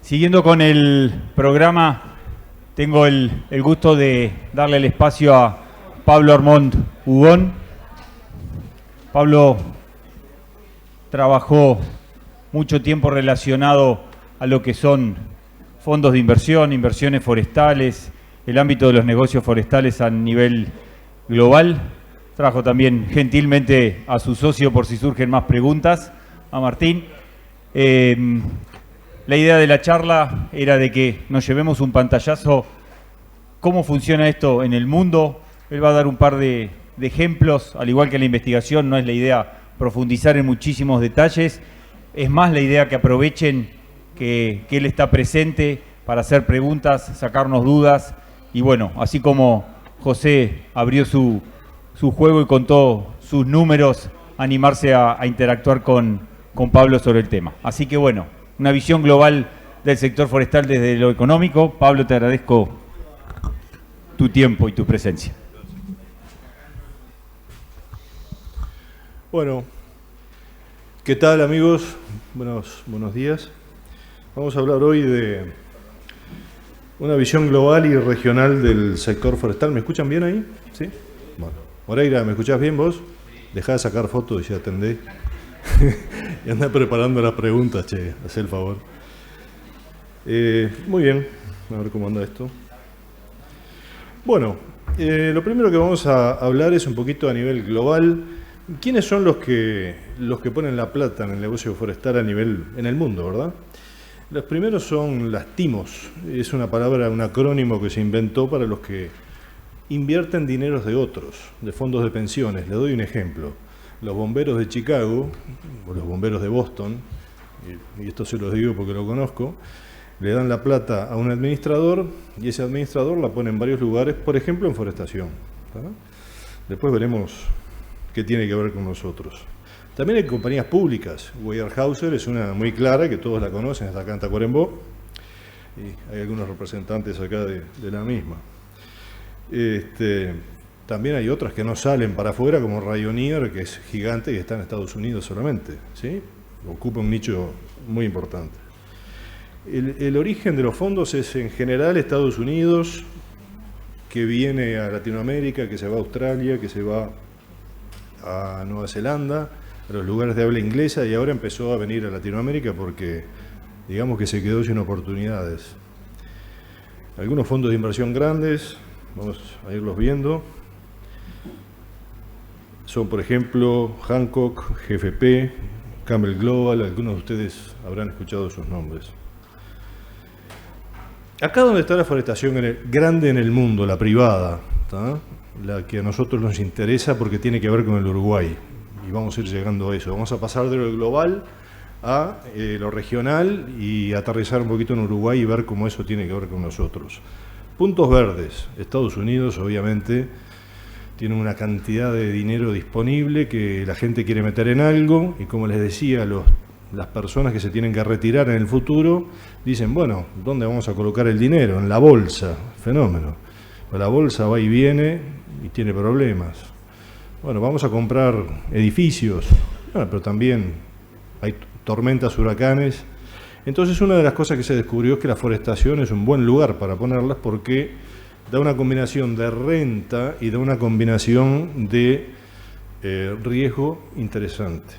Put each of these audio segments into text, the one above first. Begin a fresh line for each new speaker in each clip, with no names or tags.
Siguiendo con el programa, tengo el gusto de darle el espacio a Pablo Armond Hugón. Pablo trabajó mucho tiempo relacionado a lo que son fondos de inversión, inversiones forestales, el ámbito de los negocios forestales a nivel global. Trajo también gentilmente a su socio por si surgen más preguntas, a Martín. La idea de la charla era de que nos llevemos un pantallazo cómo funciona esto en el mundo. Él va a dar un par de ejemplos, al igual que la investigación, no es la idea profundizar en muchísimos detalles, es más la idea que aprovechen que él está presente para hacer preguntas, sacarnos dudas, y bueno, así como José abrió su juego y contó sus números, animarse a interactuar con Pablo sobre el tema. Así que bueno, una visión global del sector forestal desde lo económico. Pablo, te agradezco tu tiempo y tu presencia.
Bueno, ¿qué tal, amigos? Buenos días. Vamos a hablar hoy de una visión global y regional del sector forestal. ¿Me escuchan bien ahí? ¿Sí? Bueno. Moreira, ¿me escuchás bien vos? Dejá de sacar fotos y atendé. Y anda preparando las preguntas, che, hacé el favor. Muy bien, a ver cómo anda esto. Bueno, lo primero que vamos a hablar es un poquito a nivel global. ¿Quiénes son los que ponen la plata en el negocio forestal en el mundo, verdad? Los primeros son las TIMOs. Es una palabra, un acrónimo que se inventó para los que invierten dineros de otros, de fondos de pensiones. Le doy un ejemplo. Los bomberos de Chicago, o los bomberos de Boston, y esto se los digo porque lo conozco, le dan la plata a un administrador y ese administrador la pone en varios lugares, por ejemplo en forestación. ¿Verdad? Después veremos qué tiene que ver con nosotros. También hay compañías públicas. Weyerhaeuser es una muy clara, que todos la conocen, está acá en Tacuarembó, y hay algunos representantes acá de la misma. También hay otras que no salen para afuera, como Rayonier, que es gigante y está en Estados Unidos solamente, ¿sí? Ocupa un nicho muy importante. El origen de los fondos es en general Estados Unidos, que viene a Latinoamérica, que se va a Australia, que se va a Nueva Zelanda, a los lugares de habla inglesa, y ahora empezó a venir a Latinoamérica porque digamos que se quedó sin oportunidades. Algunos fondos de inversión grandes, vamos a irlos viendo. Son, por ejemplo, Hancock, GFP, Campbell Global, algunos de ustedes habrán escuchado sus nombres. Acá donde está la forestación grande en el mundo, la privada, ¿tá? La que a nosotros nos interesa porque tiene que ver con el Uruguay, y vamos a ir llegando a eso. Vamos a pasar de lo global a lo regional y aterrizar un poquito en Uruguay y ver cómo eso tiene que ver con nosotros. Puntos verdes. Estados Unidos, obviamente, tiene una cantidad de dinero disponible que la gente quiere meter en algo, y como les decía, las personas que se tienen que retirar en el futuro dicen, bueno, ¿dónde vamos a colocar el dinero? En la bolsa. Fenómeno. La bolsa va y viene y tiene problemas. Bueno, vamos a comprar edificios. Bueno, pero también hay tormentas, huracanes. Entonces, una de las cosas que se descubrió es que la forestación es un buen lugar para ponerlas porque da una combinación de renta y da una combinación de riesgo interesante.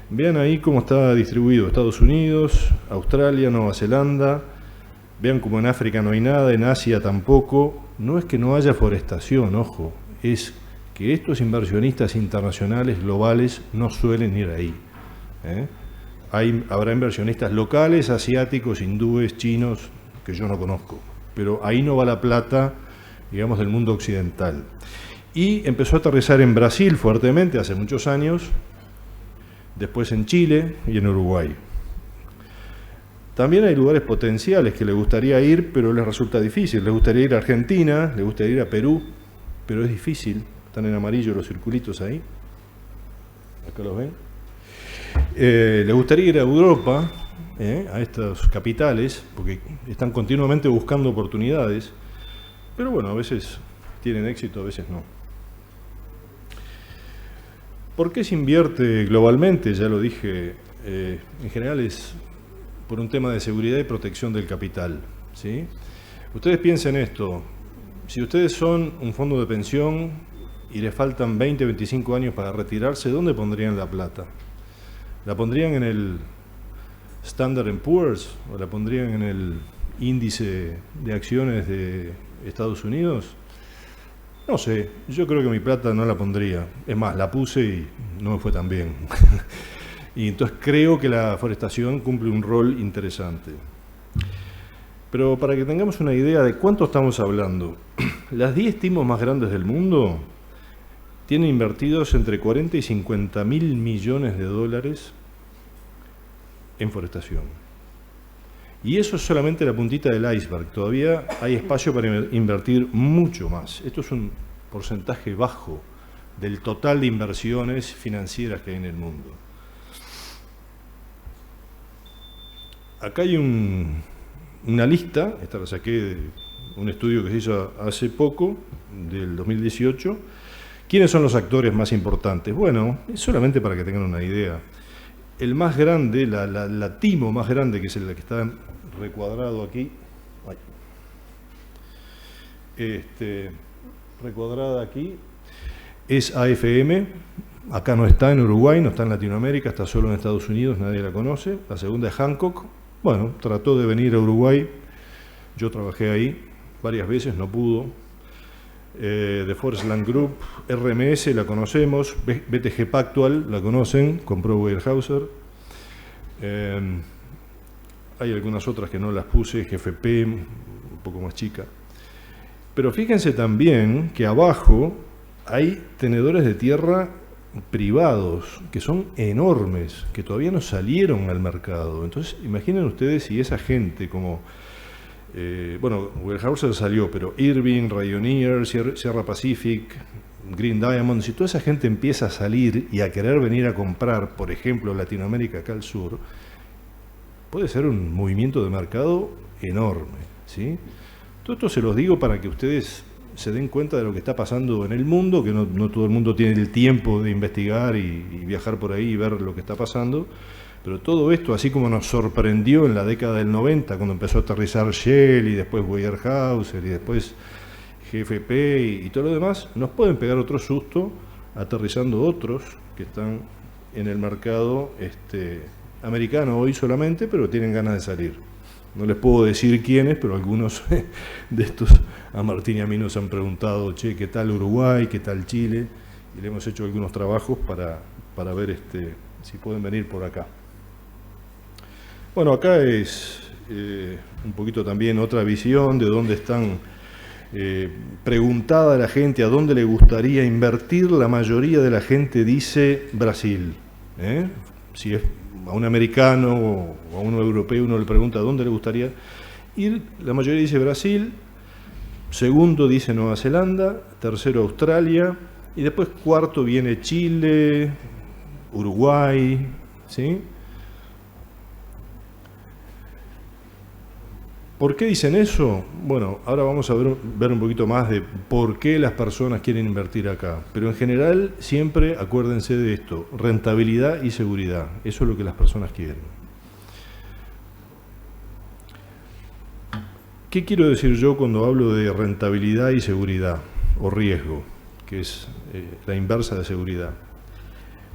Vean ahí cómo está distribuido Estados Unidos, Australia, Nueva Zelanda. Vean cómo en África no hay nada, en Asia tampoco. No es que no haya forestación, ojo, es que estos inversionistas internacionales globales no suelen ir ahí. Habrá inversionistas locales, asiáticos, hindúes, chinos, que yo no conozco, pero ahí no va la plata, digamos, del mundo occidental. Y empezó a aterrizar en Brasil fuertemente hace muchos años, después en Chile y en Uruguay. También hay lugares potenciales que les gustaría ir, pero les resulta difícil. Les gustaría ir a Argentina, les gustaría ir a Perú, pero es difícil. Están en amarillo los circulitos ahí. Acá los ven. Les gustaría ir a Europa, a estas capitales, porque están continuamente buscando oportunidades, pero bueno, a veces tienen éxito, a veces no. ¿Por qué se invierte globalmente? Ya lo dije, en general es por un tema de seguridad y protección del capital, ¿sí? Ustedes piensen esto, si ustedes son un fondo de pensión y les faltan 20, 25 años para retirarse, ¿dónde pondrían la plata? ¿La pondrían en el Standard & Poor's o la pondrían en el índice de acciones de Estados Unidos? No sé, yo creo que mi plata no la pondría. Es más, la puse y no me fue tan bien. Y entonces creo que la forestación cumple un rol interesante. Pero para que tengamos una idea de cuánto estamos hablando, las 10 timos más grandes del mundo tienen invertidos entre 40 y 50 mil millones de dólares en forestación. Y eso es solamente la puntita del iceberg. Todavía hay espacio para invertir mucho más. Esto es un porcentaje bajo del total de inversiones financieras que hay en el mundo. Acá hay una lista, esta la saqué de un estudio que se hizo hace poco, del 2018. ¿Quiénes son los actores más importantes? Bueno, es solamente para que tengan una idea. El más grande, la timo más grande, que es la que está recuadrado aquí, recuadrada aquí, es AFM. Acá no está en Uruguay, no está en Latinoamérica, está solo en Estados Unidos, nadie la conoce. La segunda es Hancock. Bueno, trató de venir a Uruguay, yo trabajé ahí varias veces, no pudo. The Forest Land Group, RMS la conocemos, BTG Pactual la conocen, compró Weyerhaeuser. Hay algunas otras que no las puse, GFP, un poco más chica. Pero fíjense también que abajo hay tenedores de tierra privados que son enormes, que todavía no salieron al mercado. Entonces, imaginen ustedes si esa gente como, bueno, Weyerhaeuser salió, pero Irving, Rayonier, Sierra Pacific, Green Diamond, si toda esa gente empieza a salir y a querer venir a comprar, por ejemplo, Latinoamérica acá al sur, puede ser un movimiento de mercado enorme, ¿sí? Todo esto se los digo para que ustedes se den cuenta de lo que está pasando en el mundo, que no todo el mundo tiene el tiempo de investigar y viajar por ahí y ver lo que está pasando, pero todo esto, así como nos sorprendió en la década del 90, cuando empezó a aterrizar Shell y después Weyerhaeuser y después GFP y todo lo demás, nos pueden pegar otro susto aterrizando otros que están en el mercado americano hoy solamente, pero tienen ganas de salir. No les puedo decir quiénes, pero algunos de estos a Martín y a mí nos han preguntado, che, ¿qué tal Uruguay? ¿Qué tal Chile? Y le hemos hecho algunos trabajos para ver si pueden venir por acá. Bueno, acá es un poquito también otra visión de dónde están preguntada la gente, a dónde le gustaría invertir. La mayoría de la gente dice Brasil. Si es a un americano o a un europeo uno le pregunta a dónde le gustaría ir, la mayoría dice Brasil, segundo dice Nueva Zelanda, tercero Australia, y después cuarto viene Chile, Uruguay, ¿sí? ¿Por qué dicen eso? Bueno, ahora vamos a ver un poquito más de por qué las personas quieren invertir acá. Pero en general, siempre acuérdense de esto, rentabilidad y seguridad. Eso es lo que las personas quieren. ¿Qué quiero decir yo cuando hablo de rentabilidad y seguridad, o riesgo, que es la inversa de seguridad?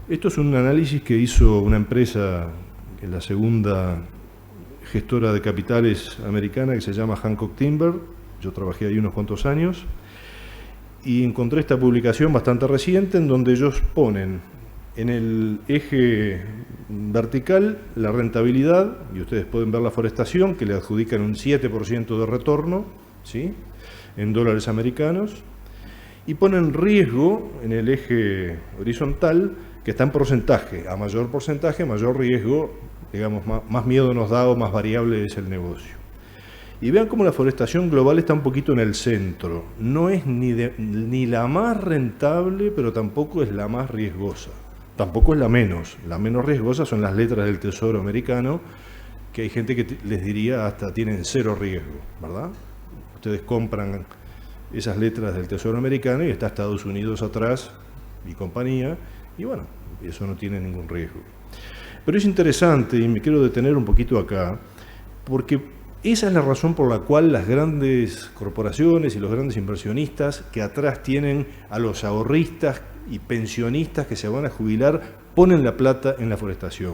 Esto es un análisis que hizo una empresa, en la segunda gestora de capitales americana, que se llama Hancock Timber. Yo trabajé ahí unos cuantos años y encontré esta publicación bastante reciente en donde ellos ponen en el eje vertical la rentabilidad, y ustedes pueden ver la forestación, que le adjudican un 7% de retorno, ¿sí?, en dólares americanos, y ponen riesgo en el eje horizontal, que está en porcentaje. A mayor porcentaje, mayor riesgo, digamos, más miedo nos da o más variable es el negocio. Y vean cómo la forestación global está un poquito en el centro. No es ni la más rentable, pero tampoco es la más riesgosa. Tampoco es la menos. La menos riesgosa son las letras del Tesoro americano, que hay gente que les diría hasta tienen cero riesgo, ¿verdad? Ustedes compran esas letras del Tesoro americano y está Estados Unidos atrás y compañía, y bueno, eso no tiene ningún riesgo. Pero es interesante, y me quiero detener un poquito acá, porque esa es la razón por la cual las grandes corporaciones y los grandes inversionistas que atrás tienen a los ahorristas y pensionistas que se van a jubilar, ponen la plata en la forestación.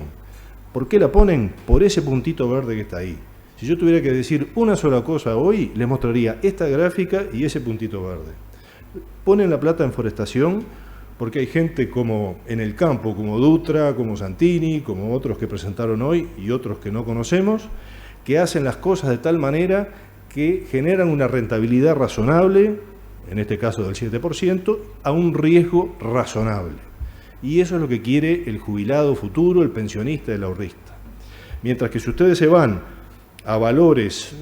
¿Por qué la ponen? Por ese puntito verde que está ahí. Si yo tuviera que decir una sola cosa hoy, les mostraría esta gráfica y ese puntito verde. Ponen la plata en forestación porque hay gente como en el campo, como Dutra, como Santini, como otros que presentaron hoy y otros que no conocemos, que hacen las cosas de tal manera que generan una rentabilidad razonable, en este caso del 7%, a un riesgo razonable. Y eso es lo que quiere el jubilado futuro, el pensionista, el ahorrista. Mientras que si ustedes se van a valores,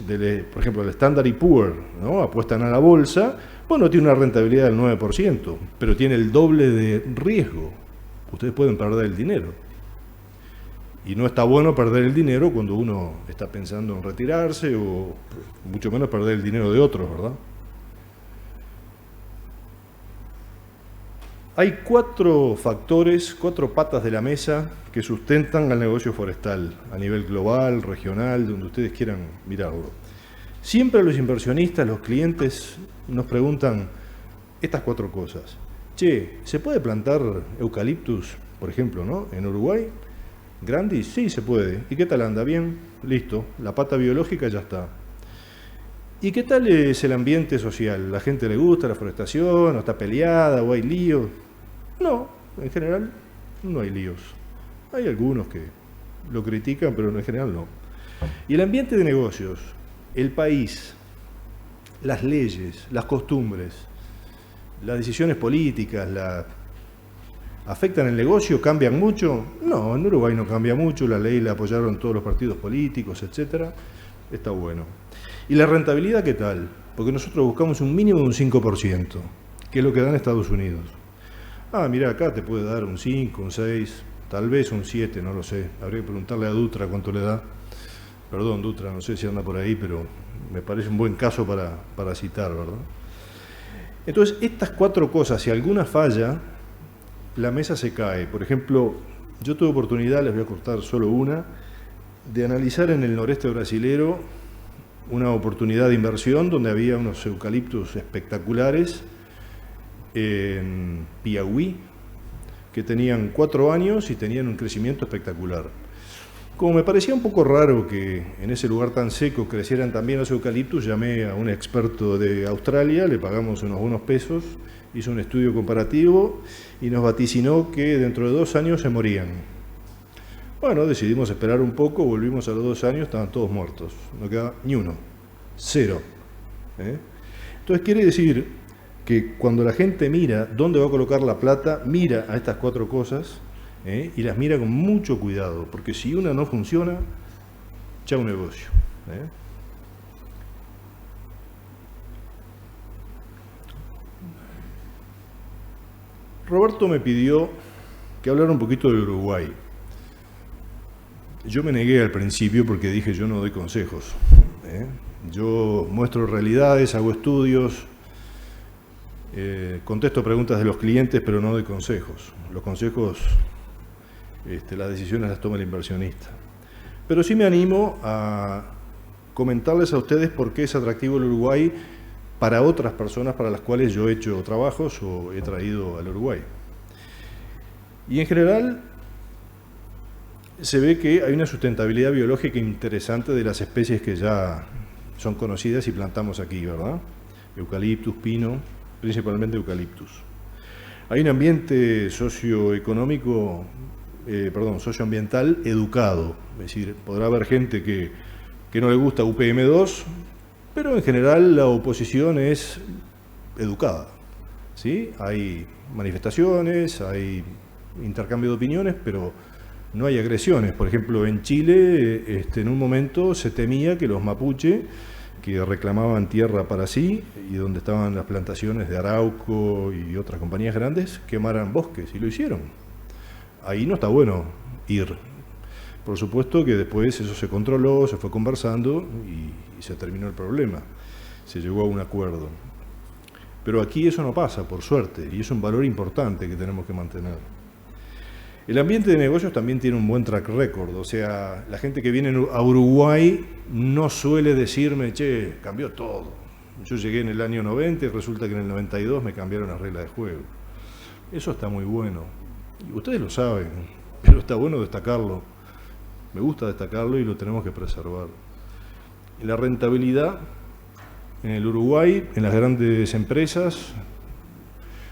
por ejemplo, el Standard & Poor's, ¿no? Apuestan a la bolsa, bueno, tiene una rentabilidad del 9%, pero tiene el doble de riesgo. Ustedes pueden perder el dinero. Y no está bueno perder el dinero cuando uno está pensando en retirarse o mucho menos perder el dinero de otros, ¿verdad? Hay 4 factores, 4 patas de la mesa que sustentan al negocio forestal a nivel global, regional, donde ustedes quieran mirarlo. Siempre los inversionistas, los clientes nos preguntan estas 4 cosas. Che, ¿se puede plantar eucaliptus, por ejemplo, ¿no? En Uruguay? ¿Grandis? Sí, se puede. ¿Y qué tal anda? Bien, listo. La pata biológica ya está. ¿Y qué tal es el ambiente social? ¿La gente le gusta la forestación? ¿O está peleada? ¿O hay líos? No, en general no hay líos. Hay algunos que lo critican, pero en general no. Y el ambiente de negocios, el país, las leyes, las costumbres, las decisiones políticas, ¿afectan el negocio? ¿Cambian mucho? No, en Uruguay no cambia mucho, la ley la apoyaron todos los partidos políticos, etcétera. Está bueno. ¿Y la rentabilidad qué tal? Porque nosotros buscamos un mínimo de un 5%, que es lo que da en Estados Unidos. Ah, mira, acá te puede dar un 5, un 6, tal vez un 7, no lo sé. Habría que preguntarle a Dutra cuánto le da. Perdón, Dutra, no sé si anda por ahí, pero me parece un buen caso para citar, ¿verdad? Entonces, estas 4 cosas, si alguna falla, la mesa se cae. Por ejemplo, yo tuve oportunidad, les voy a contar solo una, de analizar en el noreste brasilero una oportunidad de inversión donde había unos eucaliptus espectaculares en Piauí, que tenían 4 años y tenían un crecimiento espectacular. Como me parecía un poco raro que en ese lugar tan seco crecieran también los eucaliptus, llamé a un experto de Australia, le pagamos unos buenos pesos, hizo un estudio comparativo y nos vaticinó que dentro de 2 años se morían. Bueno, decidimos esperar un poco, volvimos a los 2 años, estaban todos muertos, no quedaba ni uno, 0. Entonces quiere decir que cuando la gente mira dónde va a colocar la plata, mira a estas 4 cosas y las mira con mucho cuidado, porque si una no funciona, chao negocio. Roberto me pidió que hablara un poquito de Uruguay. Yo me negué al principio porque dije yo no doy consejos. Yo muestro realidades, hago estudios, contesto preguntas de los clientes, pero no doy consejos. Los consejos, las decisiones las toma el inversionista. Pero sí me animo a comentarles a ustedes por qué es atractivo el Uruguay para otras personas para las cuales yo he hecho trabajos o he traído al Uruguay. Y en general se ve que hay una sustentabilidad biológica interesante de las especies que ya son conocidas y plantamos aquí, ¿verdad? Eucaliptus, pino, principalmente eucaliptus. Hay un ambiente socioeconómico, socioambiental educado, es decir, podrá haber gente que no le gusta UPM2, pero en general la oposición es educada, ¿sí? Hay manifestaciones, hay intercambio de opiniones, pero no hay agresiones. Por ejemplo, en Chile, en un momento se temía que los mapuche, que reclamaban tierra para sí, y donde estaban las plantaciones de Arauco y otras compañías grandes, quemaran bosques, y lo hicieron. Ahí no está bueno ir. Por supuesto que después eso se controló, se fue conversando y se terminó el problema. Se llegó a un acuerdo. Pero aquí eso no pasa, por suerte, y es un valor importante que tenemos que mantener. El ambiente de negocios también tiene un buen track record, o sea, la gente que viene a Uruguay no suele decirme, che, cambió todo. Yo llegué en el año 90 y resulta que en el 92 me cambiaron las reglas de juego. Eso está muy bueno. Y ustedes lo saben, pero está bueno destacarlo. Me gusta destacarlo y lo tenemos que preservar. La rentabilidad en el Uruguay, en las grandes empresas,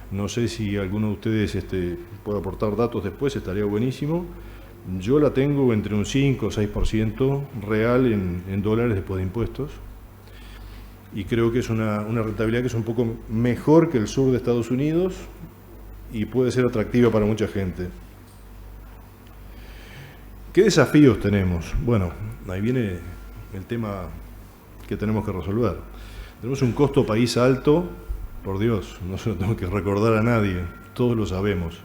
no sé si alguno de ustedes puede aportar datos después, estaría buenísimo. Yo la tengo entre un 5 o 6% real en dólares después de impuestos. Y creo que es una rentabilidad que es un poco mejor que el sur de Estados Unidos y puede ser atractiva para mucha gente. ¿Qué desafíos tenemos? Bueno, ahí viene el tema que tenemos que resolver. Tenemos un costo país alto. Por Dios, no se lo tengo que recordar a nadie, todos lo sabemos.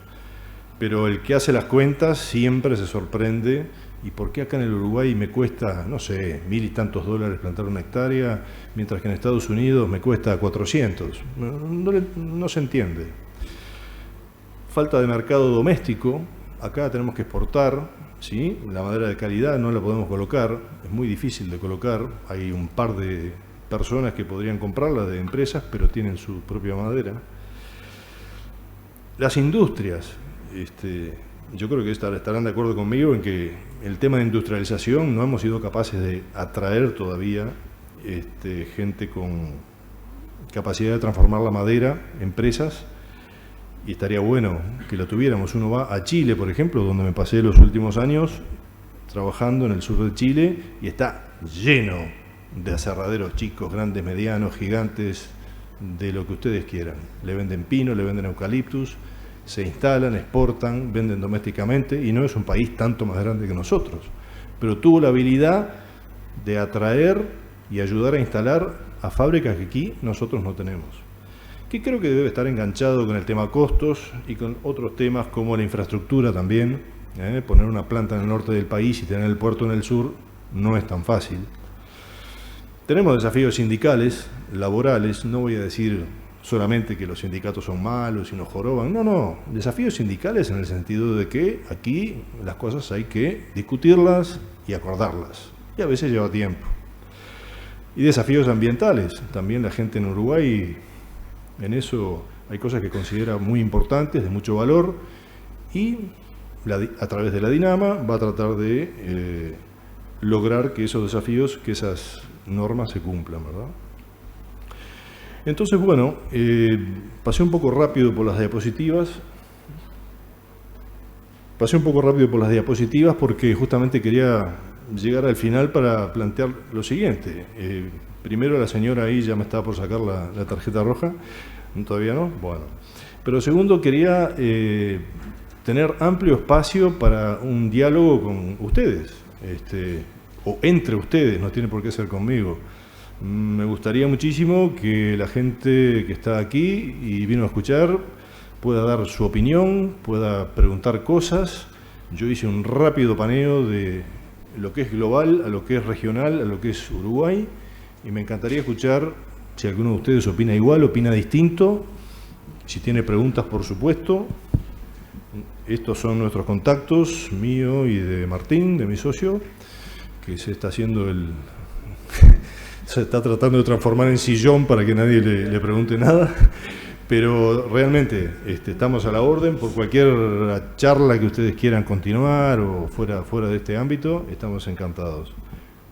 Pero el que hace las cuentas siempre se sorprende. ¿Y por qué acá en el Uruguay me cuesta, no sé, 1.000 y tantos dólares plantar una hectárea, mientras que en Estados Unidos me cuesta 400? No se entiende. Falta de mercado doméstico. Acá tenemos que exportar, ¿sí? La madera de calidad no la podemos colocar, es muy difícil de colocar. Hay un par de personas que podrían comprarla de empresas, pero tienen su propia madera. Las industrias, yo creo que estarán de acuerdo conmigo en que el tema de industrialización no hemos sido capaces de atraer todavía gente con capacidad de transformar la madera, empresas, y estaría bueno que lo tuviéramos. Uno va a Chile, por ejemplo, donde me pasé los últimos años trabajando en el sur de Chile, y está lleno de aserraderos chicos, grandes, medianos, gigantes, de lo que ustedes quieran. Le venden pino, le venden eucaliptus, se instalan, exportan, venden domésticamente, y no es un país tanto más grande que nosotros, pero tuvo la habilidad de atraer y ayudar a instalar a fábricas que aquí nosotros no tenemos, que creo que debe estar enganchado con el tema costos y con otros temas como la infraestructura también. Poner una planta en el norte del país y tener el puerto en el sur no es tan fácil. Tenemos desafíos sindicales, laborales. No voy a decir solamente que los sindicatos son malos y nos joroban. No, desafíos sindicales en el sentido de que aquí las cosas hay que discutirlas y acordarlas, y a veces lleva tiempo. Y desafíos ambientales. También la gente en Uruguay, en eso hay cosas que considera muy importantes, de mucho valor, y a través de la Dinama va a tratar de lograr que esos desafíos, que esas normas se cumplan, ¿verdad? Entonces, bueno, pasé un poco rápido por las diapositivas. Porque justamente quería llegar al final para plantear lo siguiente. Primero, la señora ahí ya me estaba por sacar la tarjeta roja. ¿Todavía no? Bueno. Pero segundo, quería tener amplio espacio para un diálogo con ustedes. O entre ustedes, no tiene por qué ser conmigo. Me gustaría muchísimo que la gente que está aquí y vino a escuchar pueda dar su opinión, pueda preguntar cosas. Yo hice un rápido paneo de lo que es global, a lo que es regional, a lo que es Uruguay, y me encantaría escuchar si alguno de ustedes opina igual, opina distinto, si tiene preguntas, por supuesto. Estos son nuestros contactos, mío y de Martín, de mi socio, que se está haciendo se está tratando de transformar en sillón para que nadie le pregunte nada, pero realmente estamos a la orden por cualquier charla que ustedes quieran continuar o fuera de este ámbito, estamos encantados.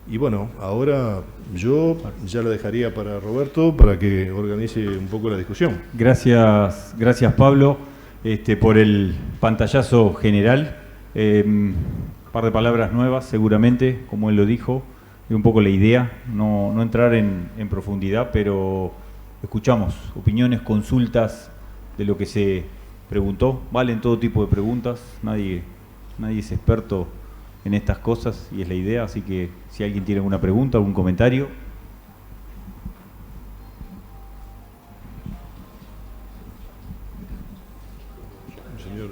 Y bueno, ahora yo ya la dejaría para Roberto para que organice un poco la discusión.
Gracias Pablo por el pantallazo general. Par de palabras nuevas, seguramente, como él lo dijo, y un poco la idea, no entrar en profundidad, pero escuchamos opiniones, consultas de lo que se preguntó. Valen todo tipo de preguntas, nadie es experto en estas cosas y es la idea, así que si alguien tiene alguna pregunta, algún comentario.
Señor.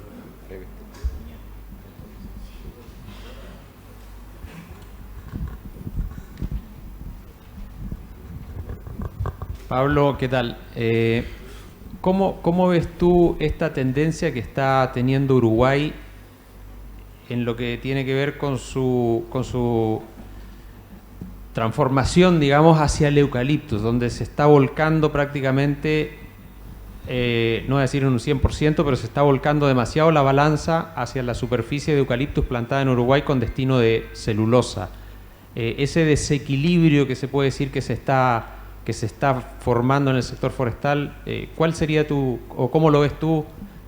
Pablo, ¿qué tal? ¿Cómo ves tú esta tendencia que está teniendo Uruguay en lo que tiene que ver con su transformación, digamos, hacia el eucaliptus, donde se está volcando prácticamente, no voy a decir en un 100%, pero se está volcando demasiado la balanza hacia la superficie de eucaliptus plantada en Uruguay con destino de celulosa. Ese desequilibrio que se puede decir que se está formando en el sector forestal, ¿cuál sería o cómo lo ves tú?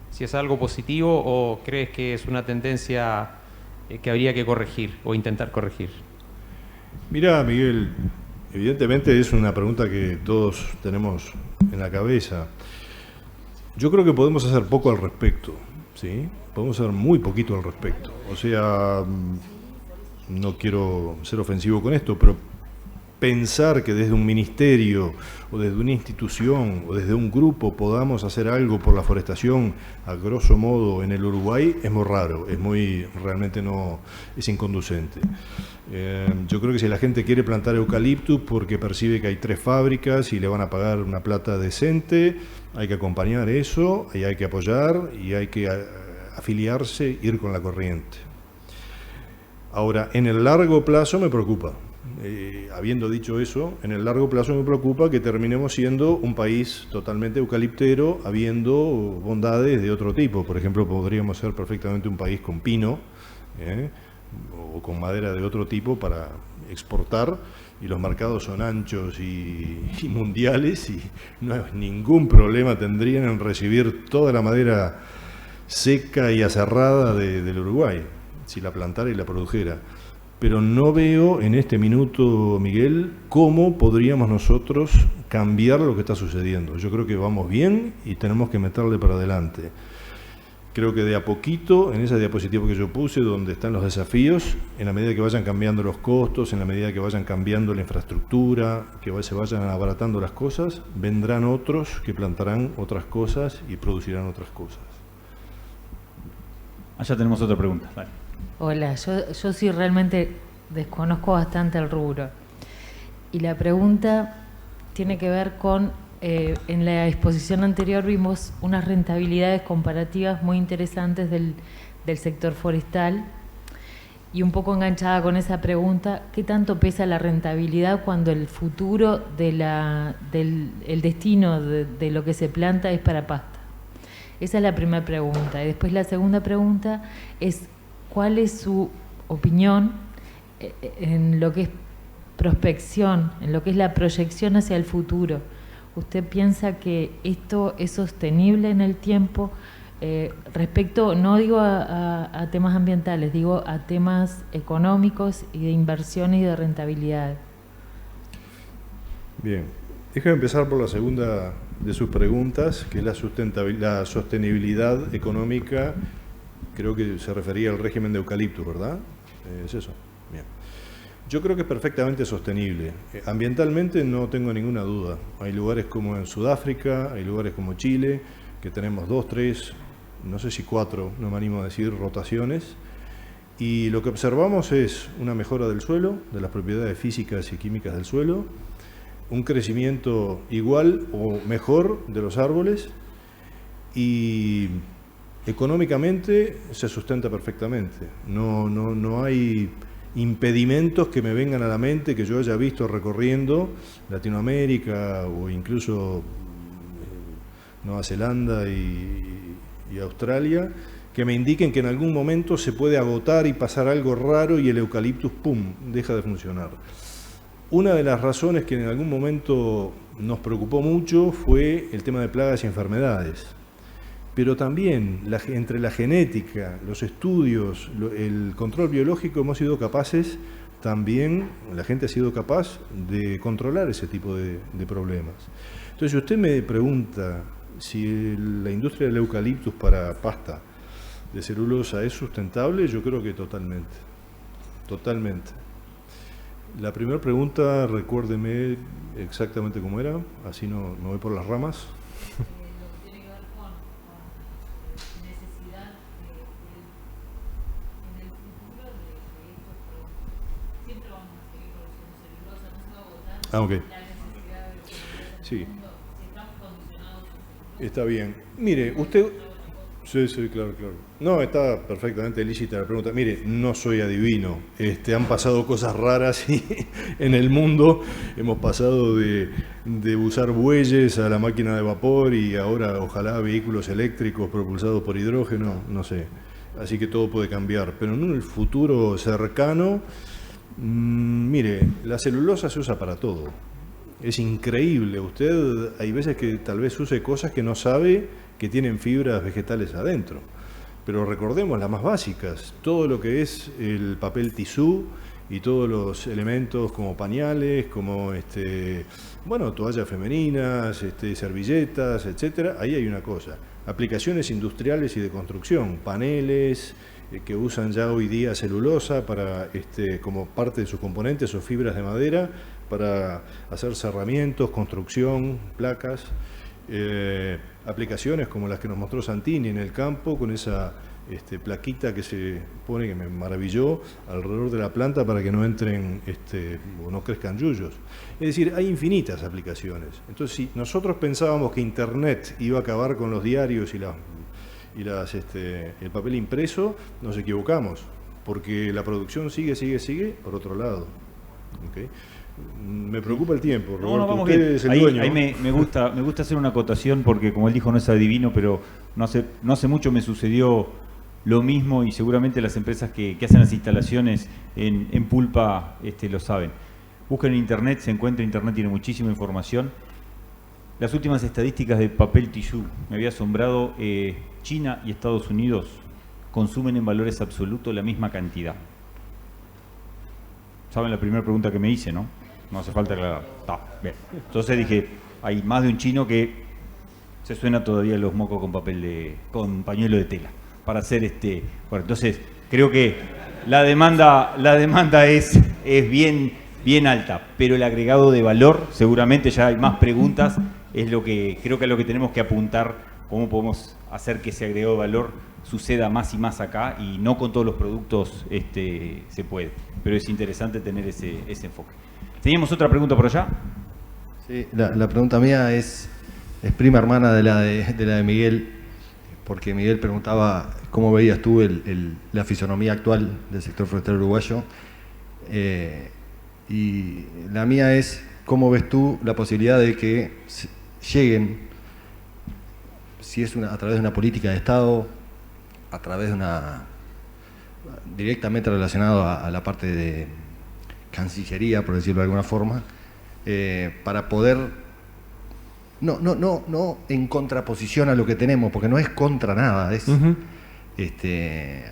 Si es algo positivo o crees que es una tendencia que habría que corregir o intentar corregir.
Mirá, Miguel, evidentemente es una pregunta que todos tenemos en la cabeza. Yo creo que podemos hacer poco al respecto, ¿sí? Podemos hacer muy poquito al respecto. O sea, no quiero ser ofensivo con esto, pero pensar que desde un ministerio o desde una institución o desde un grupo podamos hacer algo por la forestación a grosso modo en el Uruguay es muy raro, realmente no, es inconducente. Yo creo que si la gente quiere plantar eucaliptus porque percibe que hay 3 fábricas y le van a pagar una plata decente, hay que acompañar eso y hay que apoyar y hay que afiliarse, ir con la corriente. Ahora, en el largo plazo me preocupa. Habiendo dicho eso, en el largo plazo me preocupa que terminemos siendo un país totalmente eucaliptero, habiendo bondades de otro tipo. Por ejemplo, podríamos ser perfectamente un país con pino o con madera de otro tipo para exportar, y los mercados son anchos y mundiales, y no hay ningún problema tendrían en recibir toda la madera seca y aserrada del Uruguay, si la plantara y la produjera. Pero no veo en este minuto, Miguel, cómo podríamos nosotros cambiar lo que está sucediendo. Yo creo que vamos bien y tenemos que meterle para adelante. Creo que de a poquito, en esa diapositiva que yo puse, donde están los desafíos, en la medida que vayan cambiando los costos, en la medida que vayan cambiando la infraestructura, que se vayan abaratando las cosas, vendrán otros que plantarán otras cosas y producirán otras cosas.
Allá tenemos otra pregunta. Vale.
Hola, yo sí realmente desconozco bastante el rubro. Y la pregunta tiene que ver con, en la exposición anterior vimos unas rentabilidades comparativas muy interesantes del sector forestal, y un poco enganchada con esa pregunta, ¿qué tanto pesa la rentabilidad cuando el futuro el destino de lo que se planta es para pasta? Esa es la primera pregunta. Y después la segunda pregunta es, ¿cuál es su opinión en lo que es prospección, en lo que es la proyección hacia el futuro? ¿Usted piensa que esto es sostenible en el tiempo? Respecto, no digo a temas ambientales, digo a temas económicos y de inversión y de rentabilidad.
Bien, déjame empezar por la segunda de sus preguntas, que es la sostenibilidad económica. Creo que se refería al régimen de eucaliptus, ¿verdad? ¿Es eso? Bien. Yo creo que es perfectamente sostenible. Ambientalmente no tengo ninguna duda. Hay lugares como en Sudáfrica, hay lugares como Chile, que tenemos 2, 3, no sé si 4, no me animo a decir, rotaciones. Y lo que observamos es una mejora del suelo, de las propiedades físicas y químicas del suelo, un crecimiento igual o mejor de los árboles, y económicamente se sustenta perfectamente. No hay impedimentos que me vengan a la mente que yo haya visto recorriendo Latinoamérica o incluso Nueva Zelanda y Australia, que me indiquen que en algún momento se puede agotar y pasar algo raro y el eucaliptus, ¡pum!, deja de funcionar. Una de las razones que en algún momento nos preocupó mucho fue el tema de plagas y enfermedades. Pero también entre la genética, los estudios, el control biológico, hemos sido capaces también, la gente ha sido capaz de controlar ese tipo de problemas. Entonces, si usted me pregunta si la industria del eucaliptus para pasta de celulosa es sustentable, yo creo que totalmente. Totalmente. La primera pregunta, recuérdeme exactamente cómo era, así no me voy por las ramas. Ah, ok. Sí. Está bien. Mire, usted Sí, sí, claro, claro. No, está perfectamente lícita la pregunta. Mire, no soy adivino. Han pasado cosas raras y en el mundo hemos pasado de usar bueyes a la máquina de vapor y ahora ojalá vehículos eléctricos propulsados por hidrógeno, no sé. Así que todo puede cambiar. Pero en el futuro cercano, mire, la celulosa se usa para todo. Es increíble. Usted hay veces que tal vez use cosas que no sabe que tienen fibras vegetales adentro. Pero recordemos las más básicas, todo lo que es el papel tisú y todos los elementos como pañales, como bueno, toallas femeninas, servilletas, etcétera. Ahí hay una cosa. Aplicaciones industriales y de construcción, paneles que usan ya hoy día celulosa para como parte de sus componentes o fibras de madera para hacer cerramientos, construcción, placas. Aplicaciones como las que nos mostró Santini en el campo con esa plaquita que se pone, que me maravilló, alrededor de la planta para que no entren o no crezcan yuyos. Es decir, hay infinitas aplicaciones. Entonces, si nosotros pensábamos que Internet iba a acabar con los diarios y el papel impreso, nos equivocamos, porque la producción sigue por otro lado. ¿Okay? Me preocupa el tiempo, Roberto.
No, vamos
usted
bien.
es el dueño.
Ahí me gusta hacer una acotación porque, como él dijo, no es adivino, pero no hace mucho me sucedió lo mismo y seguramente las empresas que hacen las instalaciones en pulpa lo saben. Busquen en Internet, se encuentra en Internet, tiene muchísima información. Las últimas estadísticas de papel tissue, me había asombrado, China y Estados Unidos consumen en valores absolutos la misma cantidad. Saben la primera pregunta que me hice, ¿no? No hace falta aclarar. Bien. Entonces dije, hay más de un chino que se suena todavía los mocos con pañuelo de tela para hacer Bueno, entonces creo que la demanda es bien alta, pero el agregado de valor, seguramente ya hay más preguntas, es lo que creo que es lo que tenemos que apuntar, cómo podemos hacer que ese agregado de valor suceda más y más acá, y no con todos los productos se puede, pero es interesante tener ese enfoque. ¿Teníamos otra pregunta por allá?
Sí, la pregunta mía es prima hermana de la de Miguel, porque Miguel preguntaba cómo veías tú la fisonomía actual del sector forestal uruguayo, y la mía es cómo ves tú la posibilidad de que lleguen, si es a través de una política de Estado, a través de directamente relacionado a la parte de Cancillería, por decirlo de alguna forma, para poder, no en contraposición a lo que tenemos, porque no es contra nada, es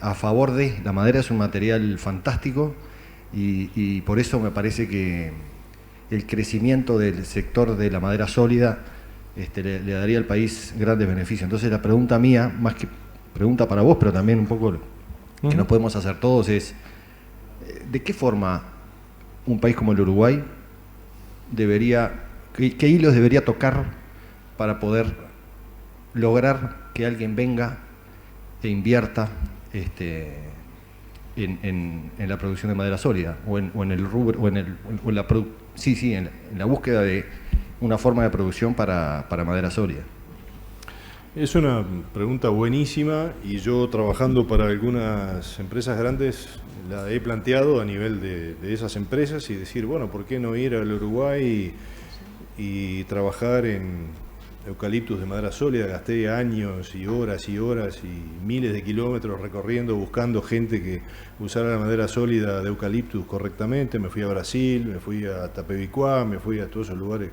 a favor de. La madera es un material fantástico y por eso me parece que el crecimiento del sector de la madera sólida le daría al país grandes beneficios. Entonces la pregunta mía, más que pregunta para vos, pero también un poco que nos podemos hacer todos, es ¿de qué forma un país como el Uruguay qué hilos debería tocar para poder lograr que alguien venga e invierta en la producción de madera sólida o en el rubro, en la búsqueda de una forma de producción para madera sólida?
Es una pregunta buenísima y yo, trabajando para algunas empresas grandes, la he planteado a nivel de esas empresas y decir, bueno, ¿por qué no ir al Uruguay y trabajar en eucaliptus de madera sólida? Gasté años y horas y miles de kilómetros recorriendo, buscando gente que usara la madera sólida de eucaliptus correctamente. Me fui a Brasil, me fui a Tapevicuá, me fui a todos esos lugares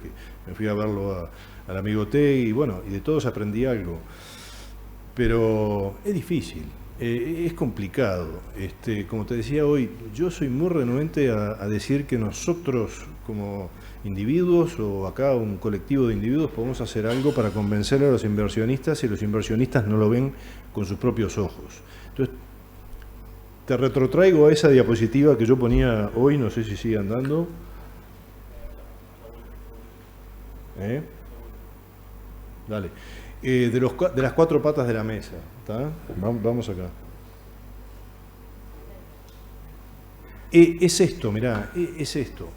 me fui a verlo al amigo Tegui, y bueno, y de todos aprendí algo. Pero es difícil, es complicado. Como te decía hoy, yo soy muy renuente a decir que nosotros como individuos o acá un colectivo de individuos podemos hacer algo para convencer a los inversionistas si los inversionistas no lo ven con sus propios ojos. Entonces, te retrotraigo a esa diapositiva que yo ponía hoy, no sé si sigue andando. Dale. De las cuatro patas de la mesa. ¿Tá? Vamos acá. Es esto, mirá, es esto.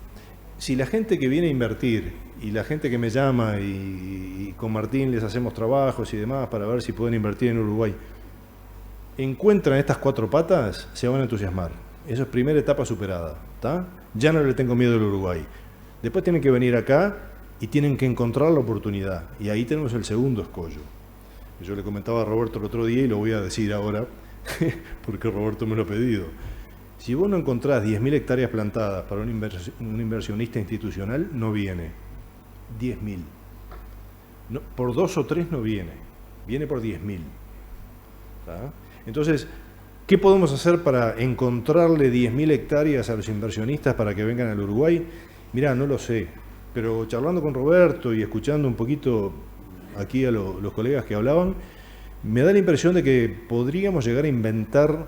si la gente que viene a invertir y la gente que me llama y con Martín les hacemos trabajos y demás para ver si pueden invertir en Uruguay, encuentran estas 4 patas, se van a entusiasmar. Eso es primera etapa superada, ¿tá? Ya no le tengo miedo al Uruguay. Después tienen que venir acá y tienen que encontrar la oportunidad. Y ahí tenemos el segundo escollo. Yo le comentaba a Roberto el otro día y lo voy a decir ahora, porque Roberto me lo ha pedido. Si vos no encontrás 10.000 hectáreas plantadas para un inversionista institucional, no viene. 10.000. No, por 2 o 3 no viene. Viene por 10.000. ¿Tá? Entonces, ¿qué podemos hacer para encontrarle 10.000 hectáreas a los inversionistas para que vengan al Uruguay? Mirá, no lo sé, pero charlando con Roberto y escuchando un poquito aquí a los colegas que hablaban, me da la impresión de que podríamos llegar a inventar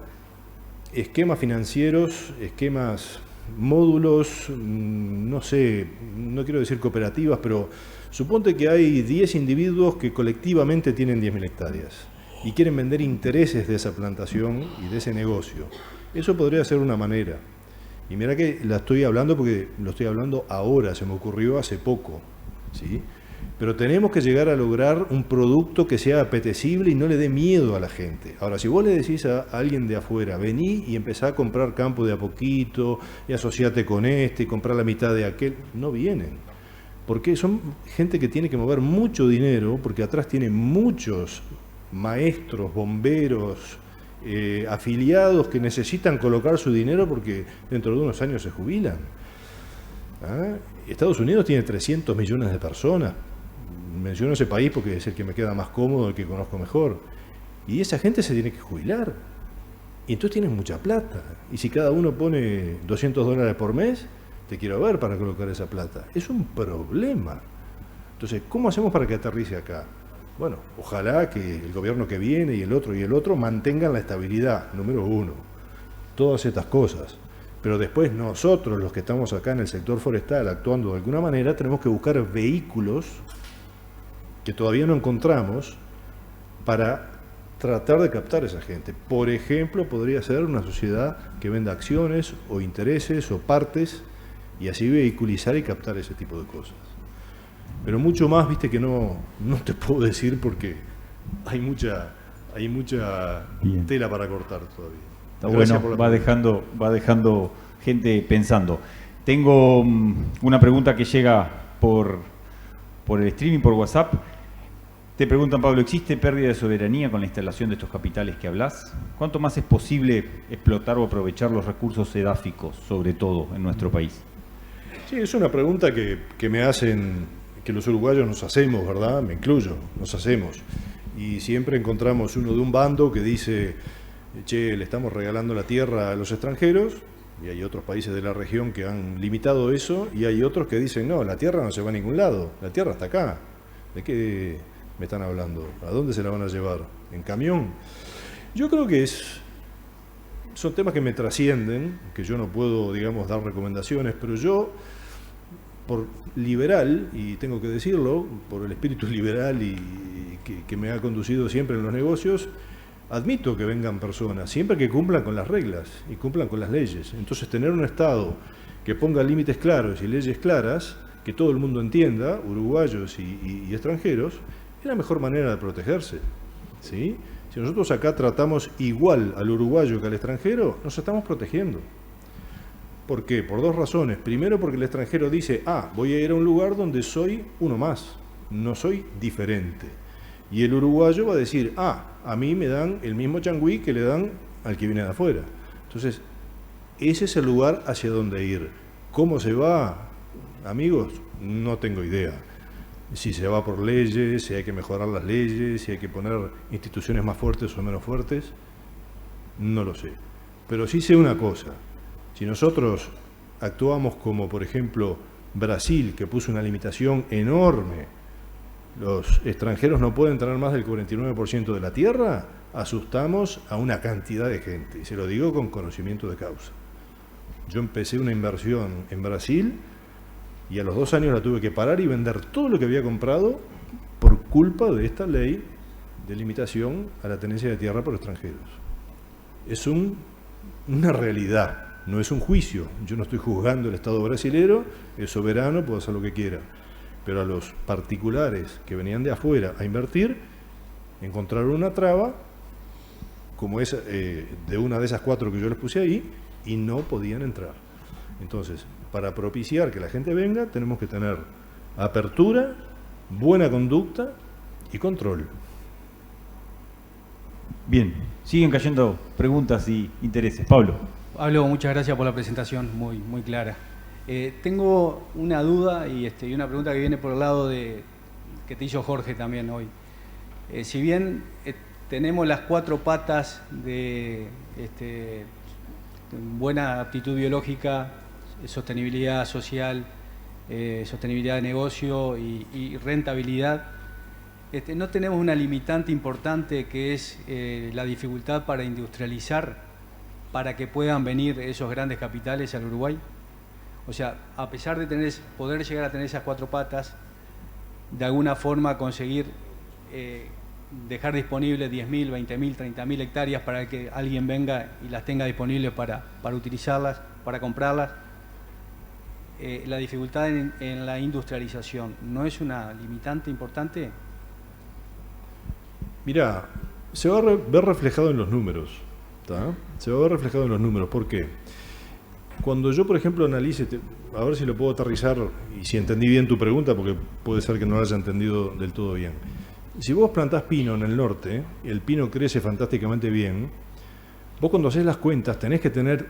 esquemas financieros, esquemas, módulos, no sé, no quiero decir cooperativas, pero suponte que hay 10 individuos que colectivamente tienen 10.000 hectáreas y quieren vender intereses de esa plantación y de ese negocio. Eso podría ser una manera. Y mira que la estoy hablando porque lo estoy hablando ahora, se me ocurrió hace poco, ¿sí? Pero tenemos que llegar a lograr un producto que sea apetecible y no le dé miedo a la gente. Ahora, si vos le decís a alguien de afuera, vení y empezá a comprar campo de a poquito, y asociate con este, y comprar la mitad de aquel, no vienen. Porque son gente que tiene que mover mucho dinero, porque atrás tiene muchos maestros, bomberos, afiliados que necesitan colocar su dinero porque dentro de unos años se jubilan. ¿Ah? Estados Unidos tiene 300 millones de personas. Menciono ese país porque es el que me queda más cómodo, el que conozco mejor. Y esa gente se tiene que jubilar. Y entonces tienes mucha plata. Y si cada uno pone $200 por mes, te quiero ver para colocar esa plata. Es un problema. Entonces, ¿cómo hacemos para que aterrice acá? Bueno, ojalá que el gobierno que viene y el otro mantengan la estabilidad, número 1. Todas estas cosas. Pero después nosotros, los que estamos acá en el sector forestal, actuando de alguna manera, tenemos que buscar vehículos que todavía no encontramos para tratar de captar a esa gente. Por ejemplo, podría ser una sociedad que venda acciones o intereses o partes y así vehiculizar y captar ese tipo de cosas. Pero mucho más, viste, que no te puedo decir porque hay mucha
Bien.
tela para cortar todavía.
Está
Gracias
bueno,
por la
va dejando gente pensando. Tengo una pregunta que llega por el streaming, por WhatsApp. Te preguntan, Pablo, ¿existe pérdida de soberanía con la instalación de estos capitales que hablas? ¿Cuánto más es posible explotar o aprovechar los recursos edáficos, sobre todo en nuestro país?
Sí, es una pregunta que me hacen, que los uruguayos nos hacemos, ¿verdad? Me incluyo, nos hacemos. Y siempre encontramos uno de un bando que dice, che, le estamos regalando la tierra a los extranjeros, y hay otros países de la región que han limitado eso, y hay otros que dicen, no, la tierra no se va a ningún lado, la tierra está acá. ¿De qué me están hablando? ¿A dónde se la van a llevar? ¿En camión? Yo creo que son temas que me trascienden, que yo no puedo, digamos, dar recomendaciones, pero yo, por liberal, y tengo que decirlo, por el espíritu liberal y que me ha conducido siempre en los negocios, admito que vengan personas, siempre que cumplan con las reglas y cumplan con las leyes. Entonces, tener un Estado que ponga límites claros y leyes claras, que todo el mundo entienda, uruguayos y extranjeros, es la mejor manera de protegerse, ¿sí? Si nosotros acá tratamos igual al uruguayo que al extranjero, nos estamos protegiendo. ¿Por qué? Por 2 razones. Primero, porque el extranjero dice, voy a ir a un lugar donde soy uno más, no soy diferente. Y el uruguayo va a decir, a mí me dan el mismo changüí que le dan al que viene de afuera. Entonces, ese es el lugar hacia donde ir. ¿Cómo se va, amigos? No tengo idea. Si se va por leyes, si hay que mejorar las leyes, si hay que poner instituciones más fuertes o menos fuertes, no lo sé. Pero sí sé una cosa. Si nosotros actuamos como, por ejemplo, Brasil, que puso una limitación enorme, los extranjeros no pueden tener más del 49% de la tierra, asustamos a una cantidad de gente. Y se lo digo con conocimiento de causa. Yo empecé una inversión en Brasil y a los 2 años la tuve que parar y vender todo lo que había comprado por culpa de esta ley de limitación a la tenencia de tierra por extranjeros. Es una realidad. no es un juicio, yo no estoy juzgando el Estado brasilero, es soberano, puede hacer lo que quiera. Pero a los particulares que venían de afuera a invertir, encontraron una traba, como esa, de una de esas 4 que yo les puse ahí, y no podían entrar. Entonces, para propiciar que la gente venga, tenemos que tener apertura, buena conducta y control.
Bien, siguen cayendo preguntas y intereses. Pablo.
Pablo, muchas gracias por la presentación, muy clara. Tengo una duda y una pregunta que viene por el lado que te hizo Jorge también hoy. Si bien tenemos las 4 patas de buena aptitud biológica, sostenibilidad social, sostenibilidad de negocio y rentabilidad, no tenemos una limitante importante que es la dificultad para industrializar, para que puedan venir esos grandes capitales al Uruguay. O sea, a pesar de poder llegar a tener esas 4 patas, de alguna forma conseguir dejar disponibles 10.000, 20.000, 30.000 hectáreas para que alguien venga y las tenga disponibles para utilizarlas, para comprarlas. La dificultad en la industrialización, ¿no es una limitante importante?
Mirá, se va a ver reflejado en los números, ¿tá? Se va a ver reflejado en los números. ¿Por qué? Cuando yo, por ejemplo, analice, a ver si lo puedo aterrizar y si entendí bien tu pregunta, porque puede ser que no lo haya entendido del todo bien. Si vos plantás pino en el norte, el pino crece fantásticamente bien, vos cuando haces las cuentas tenés que tener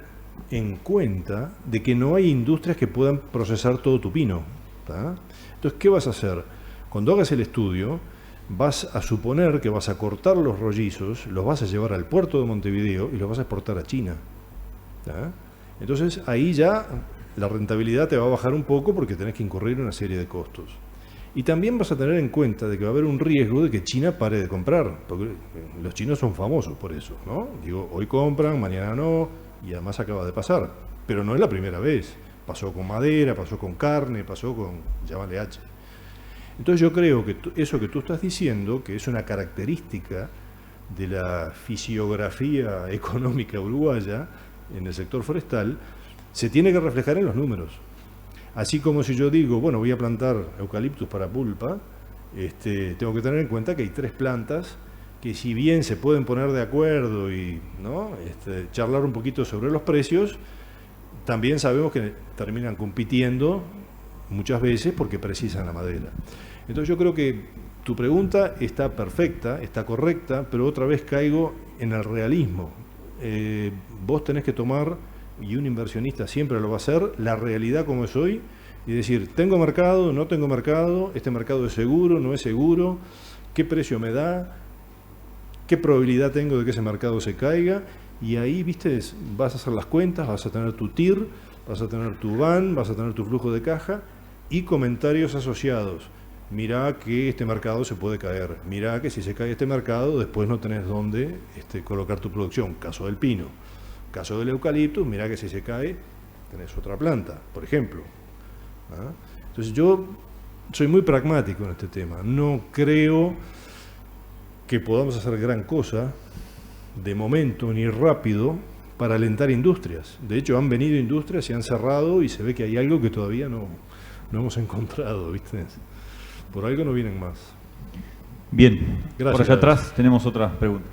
en cuenta de que no hay industrias que puedan procesar todo tu pino, ¿tá? Entonces, ¿qué vas a hacer? Cuando hagas el estudio, vas a suponer que vas a cortar los rollizos, los vas a llevar al puerto de Montevideo y los vas a exportar a China, ¿tá? Entonces, ahí ya la rentabilidad te va a bajar un poco porque tenés que incurrir en una serie de costos. Y también vas a tener en cuenta de que va a haber un riesgo de que China pare de comprar, porque los chinos son famosos por eso, ¿no? Digo, hoy compran, mañana no, y además acaba de pasar. Pero no es la primera vez. Pasó con madera, pasó con carne, pasó con, llámale H. Entonces yo creo que eso que tú estás diciendo, que es una característica de la fisiografía económica uruguaya en el sector forestal, se tiene que reflejar en los números. Así como si yo digo, bueno, voy a plantar eucaliptus para pulpa, tengo que tener en cuenta que hay 3 plantas que si bien se pueden poner de acuerdo y ¿no? Charlar un poquito sobre los precios, también sabemos que terminan compitiendo muchas veces porque precisan la madera. Entonces yo creo que tu pregunta está perfecta, está correcta, pero otra vez caigo en el realismo. Vos tenés que tomar, y un inversionista siempre lo va a hacer, la realidad como es hoy, y decir, ¿tengo mercado? ¿No tengo mercado? ¿Este mercado es seguro? ¿No es seguro? ¿Qué precio me da? ¿Qué probabilidad tengo de que ese mercado se caiga? Y ahí, viste, vas a hacer las cuentas, vas a tener tu TIR, vas a tener tu BAN, vas a tener tu flujo de caja y comentarios asociados. Mirá que este mercado se puede caer, mirá que si se cae este mercado después no tenés dónde colocar tu producción, caso del pino. Caso del eucalipto, mirá que si se cae tenés otra planta, por ejemplo. ¿Ah? Entonces yo soy muy pragmático en este tema, no creo que podamos hacer gran cosa de momento ni rápido para alentar industrias. De hecho han venido industrias y han cerrado y se ve que hay algo que todavía no hemos encontrado, ¿viste? Por algo no vienen más.
Bien,
gracias.
Por allá atrás tenemos otra pregunta.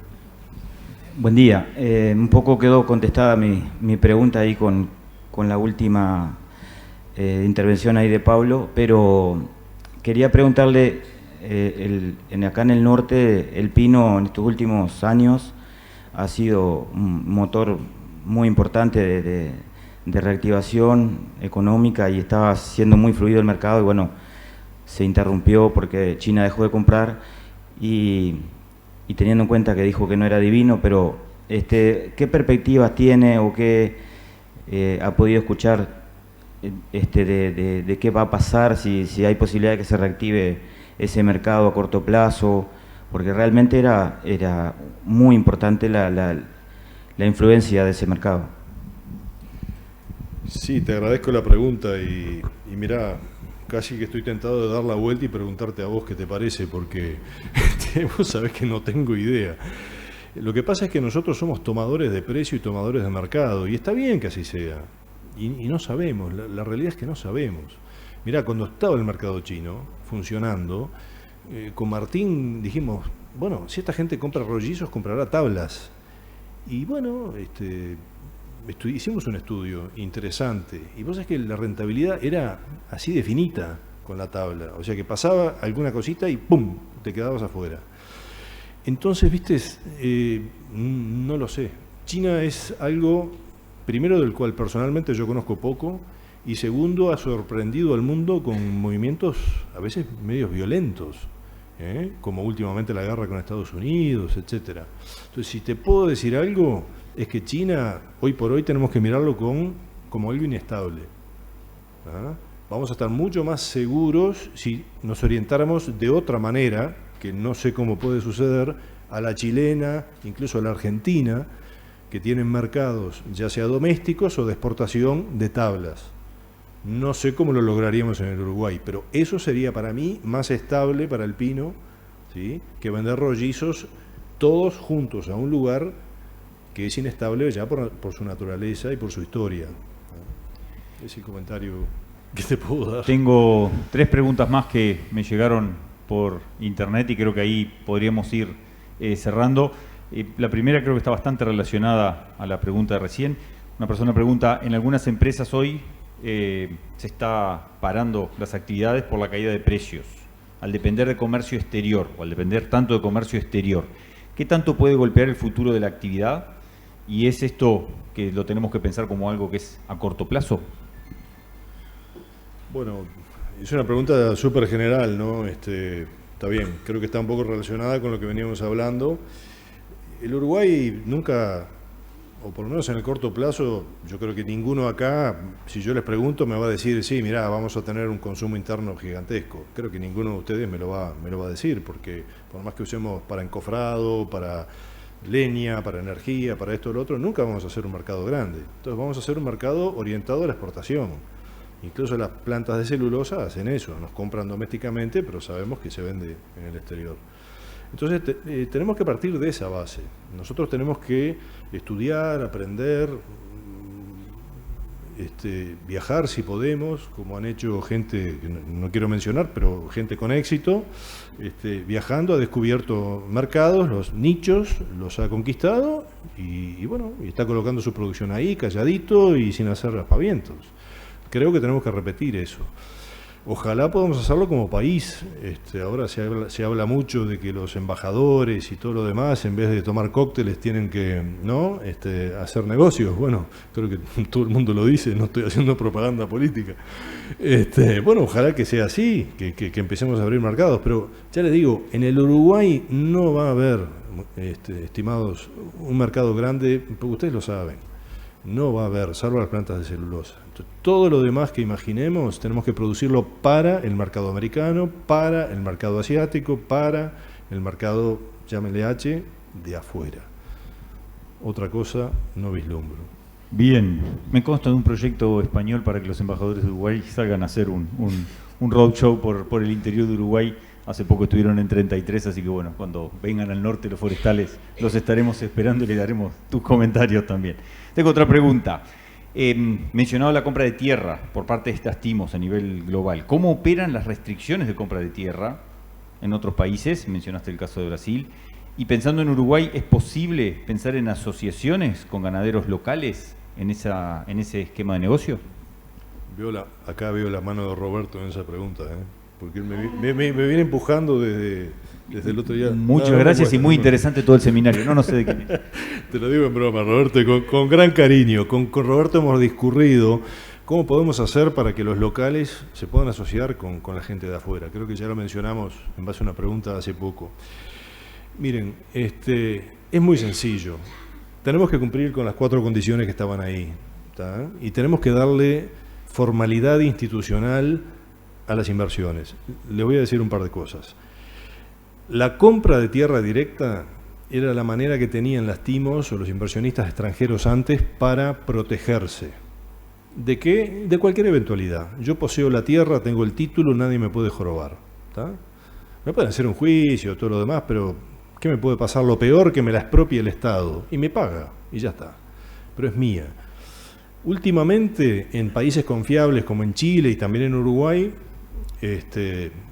Buen día. Un poco quedó contestada mi pregunta ahí con la última intervención ahí de Pablo, pero quería preguntarle, acá en el norte el pino en estos últimos años ha sido un motor muy importante de reactivación económica y estaba siendo muy fluido el mercado y bueno, se interrumpió porque China dejó de comprar y teniendo en cuenta que dijo que no era divino, pero ¿qué perspectivas tiene o qué ha podido escuchar de qué va a pasar, si hay posibilidad de que se reactive ese mercado a corto plazo? Porque realmente era muy importante la influencia de ese mercado.
Sí, te agradezco la pregunta y mirá, casi que estoy tentado de dar la vuelta y preguntarte a vos qué te parece, porque vos sabés que no tengo idea. Lo que pasa es que nosotros somos tomadores de precio y tomadores de mercado, y está bien que así sea. Y no sabemos, la realidad es que no sabemos. Mirá, cuando estaba el mercado chino funcionando, con Martín dijimos, bueno, si esta gente compra rollizos, comprará tablas. Y bueno, hicimos un estudio interesante, y vos sabés que la rentabilidad era así de finita con la tabla, o sea que pasaba alguna cosita y ¡pum!, te quedabas afuera. Entonces, viste, no lo sé. China es algo, primero, del cual personalmente yo conozco poco, y segundo, ha sorprendido al mundo con movimientos a veces medios violentos, como últimamente la guerra con Estados Unidos, etcétera. Entonces, si te puedo decir algo, es que China, hoy por hoy, tenemos que mirarlo como algo inestable. ¿Ah? Vamos a estar mucho más seguros si nos orientáramos de otra manera, que no sé cómo puede suceder, a la chilena, incluso a la argentina, que tienen mercados ya sea domésticos o de exportación de tablas. No sé cómo lo lograríamos en el Uruguay, pero eso sería para mí más estable para el pino, ¿sí?, que vender rollizos todos juntos a un lugar que es inestable ya por su naturaleza y por su historia. Es el comentario que te puedo dar.
Tengo 3 preguntas más que me llegaron por internet y creo que ahí podríamos ir cerrando. La primera creo que está bastante relacionada a la pregunta de recién. Una persona pregunta, en algunas empresas hoy se está parando las actividades por la caída de precios, al depender de comercio exterior o al depender tanto de comercio exterior. ¿Qué tanto puede golpear el futuro de la actividad? ¿Y es esto que lo tenemos que pensar como algo que es a corto plazo?
Bueno, es una pregunta súper general, ¿no? Está bien, creo que está un poco relacionada con lo que veníamos hablando. El Uruguay nunca, o por lo menos en el corto plazo, yo creo que ninguno acá, si yo les pregunto, me va a decir, sí, mirá, vamos a tener un consumo interno gigantesco. Creo que ninguno de ustedes me lo va a decir, porque por más que usemos para encofrado, para leña, para energía, para esto o lo otro, nunca vamos a hacer un mercado grande. Entonces vamos a hacer un mercado orientado a la exportación. Incluso las plantas de celulosa hacen eso, nos compran domésticamente, pero sabemos que se vende en el exterior. Entonces tenemos que partir de esa base. Nosotros tenemos que estudiar, aprender, viajar si podemos, como han hecho gente, que no quiero mencionar, pero gente con éxito, viajando, ha descubierto mercados, los nichos, los ha conquistado y bueno, y está colocando su producción ahí, calladito y sin hacer aspavientos. Creo que tenemos que repetir eso. Ojalá podamos hacerlo como país. Ahora se habla mucho de que los embajadores y todo lo demás, en vez de tomar cócteles, tienen que hacer negocios. Bueno, creo que todo el mundo lo dice, no estoy haciendo propaganda política. Bueno, ojalá que sea así, que empecemos a abrir mercados. Pero ya les digo, en el Uruguay no va a haber, estimados, un mercado grande, porque ustedes lo saben. No va a haber, salvo las plantas de celulosa. Entonces, todo lo demás que imaginemos tenemos que producirlo para el mercado americano, para el mercado asiático, para el mercado, llámenle H, de afuera. Otra cosa no vislumbro.
Bien, me consta de un proyecto español para que los embajadores de Uruguay salgan a hacer un roadshow por el interior de Uruguay. Hace poco estuvieron en 33, así que bueno, cuando vengan al norte los forestales los estaremos esperando y le daremos tus comentarios también. Tengo otra pregunta. Mencionado la compra de tierra por parte de estas TIMOS a nivel global. ¿Cómo operan las restricciones de compra de tierra en otros países? Mencionaste el caso de Brasil. Y pensando en Uruguay, ¿es posible pensar en asociaciones con ganaderos locales en ese esquema de negocio?
Acá veo la mano de Roberto en esa pregunta, porque me viene empujando desde el otro día.
Muchas gracias y muy interesante todo el seminario. No sé de quién es.
Te lo digo en broma, Roberto, con gran cariño. Con Roberto hemos discurrido cómo podemos hacer para que los locales se puedan asociar con la gente de afuera. Creo que ya lo mencionamos en base a una pregunta hace poco. Miren, es muy sencillo. Tenemos que cumplir con las 4 condiciones que estaban ahí, ¿tá? Y tenemos que darle formalidad institucional a las inversiones. Le voy a decir un par de cosas. La compra de tierra directa era la manera que tenían las TIMOS o los inversionistas extranjeros antes para protegerse. ¿De qué? De cualquier eventualidad. Yo poseo la tierra, tengo el título, nadie me puede jorobar, ¿tá? Me pueden hacer un juicio, todo lo demás, pero ¿Qué me puede pasar? Lo peor, que me la expropie el Estado. Y me paga, y ya está. Pero es mía. Últimamente, en países confiables como en Chile y también en Uruguay,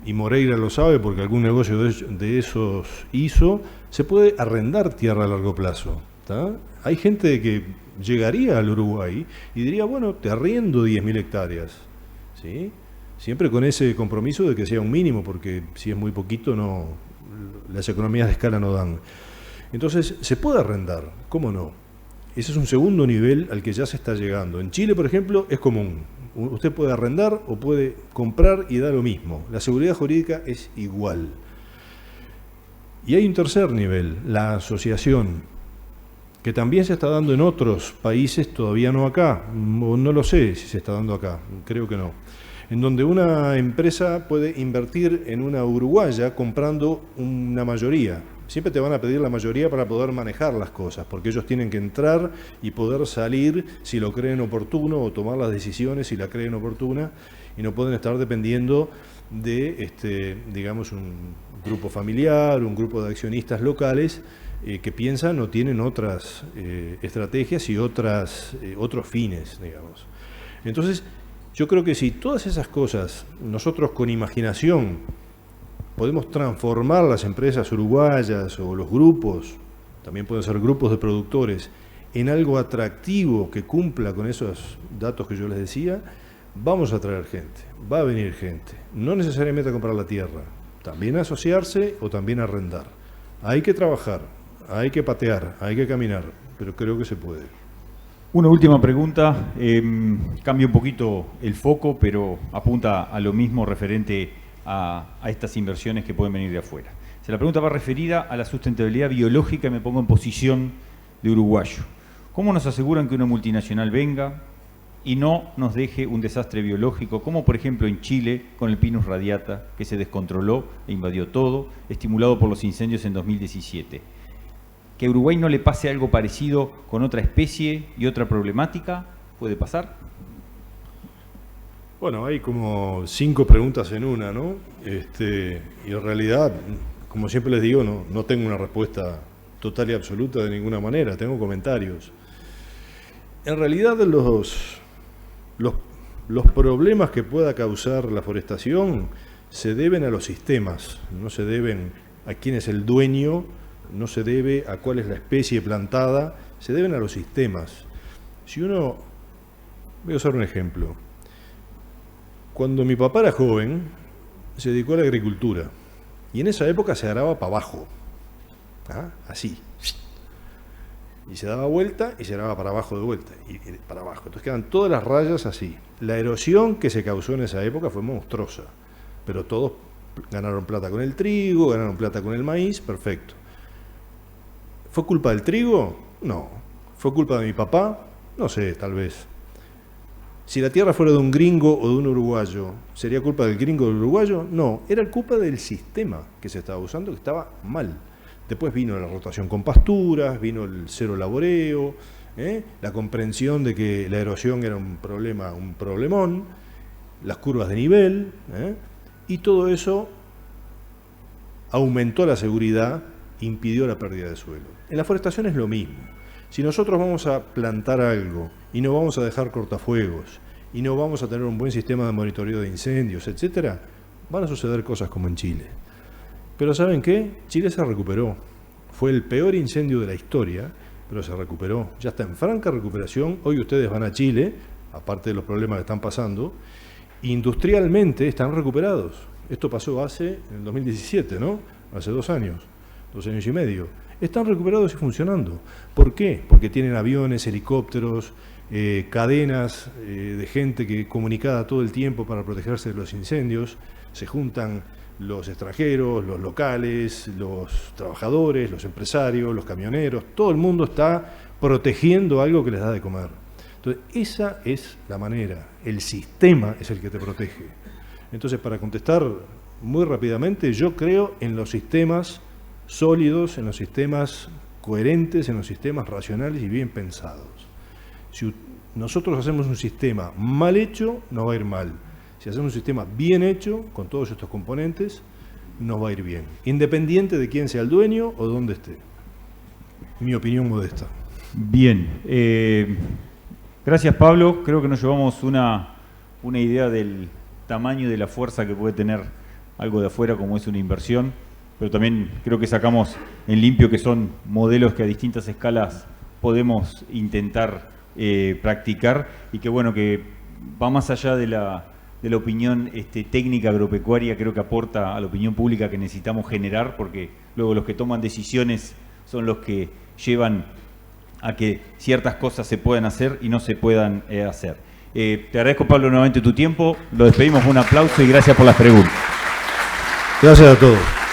y Moreira lo sabe porque algún negocio de esos hizo, se puede arrendar tierra a largo plazo. ¿Tá? Hay gente que llegaría al Uruguay y diría, bueno, te arriendo 10.000 hectáreas. ¿Sí? Siempre con ese compromiso de que sea un mínimo, porque si es muy poquito, no, las economías de escala no dan. Entonces, se puede arrendar, ¿cómo no? Ese es un segundo nivel al que ya se está llegando. En Chile, por ejemplo, es común. Usted puede arrendar o puede comprar y da lo mismo. La seguridad jurídica es igual. Y hay un tercer nivel, la asociación, que también se está dando en otros países, todavía no acá. No lo sé si se está dando acá, creo que no. En donde una empresa puede invertir en una uruguaya comprando una mayoría. Siempre te van a pedir la mayoría para poder manejar las cosas, porque ellos tienen que entrar y poder salir si lo creen oportuno o tomar las decisiones si la creen oportuna, y no pueden estar dependiendo de, digamos, un grupo familiar, un grupo de accionistas locales que piensan o tienen otras estrategias y otros fines, digamos. Entonces, yo creo que si todas esas cosas nosotros con imaginación podemos transformar las empresas uruguayas o los grupos, también pueden ser grupos de productores, en algo atractivo que cumpla con esos datos que yo les decía, vamos a traer gente, va a venir gente. No necesariamente a comprar la tierra, también a asociarse o también a arrendar. Hay que trabajar, hay que patear, hay que caminar, pero creo que se puede.
Una última pregunta, cambia un poquito el foco, pero apunta a lo mismo referente a estas inversiones que pueden venir de afuera. La pregunta va referida a la sustentabilidad biológica y me pongo en posición de uruguayo. ¿Cómo nos aseguran que una multinacional venga y no nos deje un desastre biológico, como por ejemplo en Chile con el Pinus radiata, que se descontroló e invadió todo, estimulado por los incendios en 2017? ¿Que a Uruguay no le pase algo parecido con otra especie y otra problemática? ¿Puede pasar?
Bueno, hay como 5 preguntas en una, ¿no? Y en realidad, como siempre les digo, no tengo una respuesta total y absoluta de ninguna manera, tengo comentarios. En realidad, los problemas que pueda causar la forestación se deben a los sistemas, no se deben a quién es el dueño, no se debe a cuál es la especie plantada, se deben a los sistemas. Voy a usar un ejemplo. Cuando mi papá era joven, se dedicó a la agricultura. Y en esa época se araba para abajo. Así. Y se daba vuelta y se araba para abajo de vuelta. Y para abajo. Entonces quedan todas las rayas así. La erosión que se causó en esa época fue monstruosa. Pero todos ganaron plata con el trigo, ganaron plata con el maíz, perfecto. ¿Fue culpa del trigo? No. ¿Fue culpa de mi papá? No sé, tal vez. Si la tierra fuera de un gringo o de un uruguayo, ¿sería culpa del gringo o del uruguayo? No, era culpa del sistema que se estaba usando, que estaba mal. Después vino la rotación con pasturas, vino el cero laboreo, la comprensión de que la erosión era un problemón, las curvas de nivel, y todo eso aumentó la seguridad, impidió la pérdida de suelo. En la forestación es lo mismo. Si nosotros vamos a plantar algo y no vamos a dejar cortafuegos y no vamos a tener un buen sistema de monitoreo de incendios, etcétera, van a suceder cosas como en Chile. Pero ¿saben qué? Chile se recuperó. Fue el peor incendio de la historia, pero se recuperó. Ya está en franca recuperación. Hoy ustedes van a Chile, aparte de los problemas que están pasando, industrialmente están recuperados. Esto pasó en el 2017, ¿no? Hace 2 años, 2 años y medio. Están recuperados y funcionando. ¿Por qué? Porque tienen aviones, helicópteros, cadenas de gente que comunicada todo el tiempo para protegerse de los incendios. Se juntan los extranjeros, los locales, los trabajadores, los empresarios, los camioneros. Todo el mundo está protegiendo algo que les da de comer. Entonces, esa es la manera. El sistema es el que te protege. Entonces, para contestar muy rápidamente, yo creo en los sistemas sólidos, en los sistemas coherentes, en los sistemas racionales y bien pensados. Si nosotros hacemos un sistema mal hecho, nos va a ir mal. Si hacemos un sistema bien hecho, con todos estos componentes, nos va a ir bien, independiente de quién sea el dueño o dónde esté. Mi opinión modesta.
Bien, gracias Pablo, creo que nos llevamos una idea del tamaño y de la fuerza que puede tener algo de afuera como es una inversión, pero también creo que sacamos en limpio que son modelos que a distintas escalas podemos intentar practicar y que bueno, que va más allá de la opinión técnica agropecuaria, creo que aporta a la opinión pública que necesitamos generar, porque luego los que toman decisiones son los que llevan a que ciertas cosas se puedan hacer y no se puedan hacer. Te agradezco, Pablo, nuevamente tu tiempo, lo despedimos con un aplauso y gracias por las preguntas.
Gracias a todos.